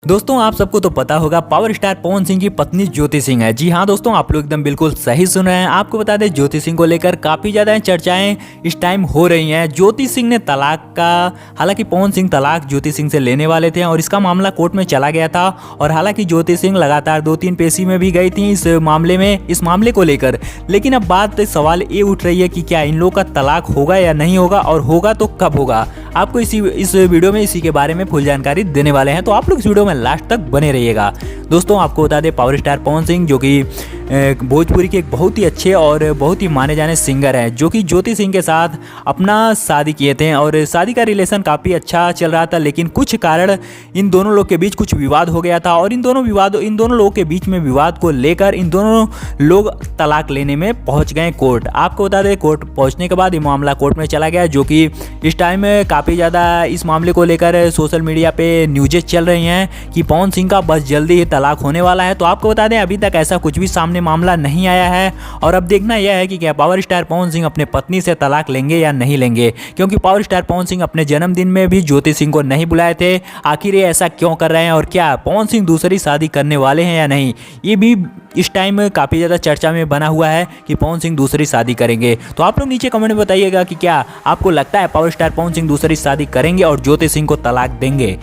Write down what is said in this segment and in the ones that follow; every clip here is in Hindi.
दोस्तों आप सबको तो पता होगा पावर स्टार पवन सिंह की पत्नी ज्योति सिंह है। जी हाँ दोस्तों, आप लोग एकदम बिल्कुल सही सुन रहे हैं। आपको बता दें ज्योति सिंह को लेकर काफी ज्यादा चर्चाएं इस टाइम हो रही हैं। ज्योति सिंह ने तलाक का, हालांकि पवन सिंह तलाक ज्योति सिंह से लेने वाले थे और इसका मामला कोर्ट में चला गया था। और हालांकि ज्योति सिंह लगातार 2-3 पेशी में भी गई थी इस मामले को लेकर। लेकिन अब बात सवाल ये उठ रही है कि क्या इन लोगों का तलाक होगा या नहीं होगा, और होगा तो कब होगा। आपको इस वीडियो में इसी के बारे में फुल जानकारी देने वाले हैं, तो आप लोग इस वीडियो में लास्ट तक बने रहिएगा। दोस्तों आपको बता दें पावर स्टार पवन सिंह जो कि भोजपुरी के एक बहुत ही अच्छे और बहुत ही माने जाने सिंगर हैं, जो कि ज्योति सिंह के साथ अपना शादी किए थे और शादी का रिलेशन काफ़ी अच्छा चल रहा था। लेकिन कुछ कारण इन दोनों लोग के बीच कुछ विवाद हो गया था और इन दोनों लोगों के बीच में विवाद को लेकर इन दोनों लोग तलाक लेने में पहुंच गए कोर्ट। आपको बता दें कोर्ट पहुंचने के बाद ये मामला कोर्ट में चला गया, जो कि इस टाइम काफ़ी ज़्यादा इस मामले को लेकर सोशल मीडिया पे न्यूज़ेस चल रही हैं कि पवन सिंह का बस जल्दी ही तलाक होने वाला है। तो आपको बता दें अभी तक ऐसा कुछ भी सामने मामला नहीं आया है और अब देखना यह है कि क्या पावर स्टार पवन सिंह अपने पत्नी से तलाक लेंगे या नहीं लेंगे, क्योंकि पावर स्टार पवन सिंह अपने जन्मदिन में भी ज्योति सिंह को नहीं बुलाए थे। आखिर ये ऐसा क्यों कर रहे हैं और क्या पवन सिंह दूसरी शादी करने वाले हैं या नहीं, ये भी इस टाइम काफ़ी ज़्यादा चर्चा में बना हुआ है कि पवन सिंह दूसरी शादी करेंगे। तो आप लोग नीचे कमेंट में बताइएगा कि क्या आपको लगता है पावर स्टार पवन सिंह दूसरी शादी करेंगे और ज्योति सिंह को तलाक देंगे।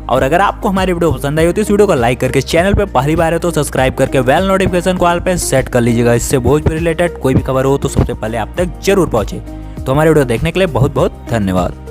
और अगर आपको हमारी वीडियो पसंद आई हो तो इस वीडियो को लाइक करके, चैनल पे पहली बार है तो सब्सक्राइब करके बेल नोटिफिकेशन को ऑल पे सेट कर लीजिएगा। इससे भोजपुरी रिलेटेड कोई भी खबर हो तो सबसे पहले आप तक जरूर पहुंचे। तो हमारी वीडियो देखने के लिए बहुत बहुत धन्यवाद।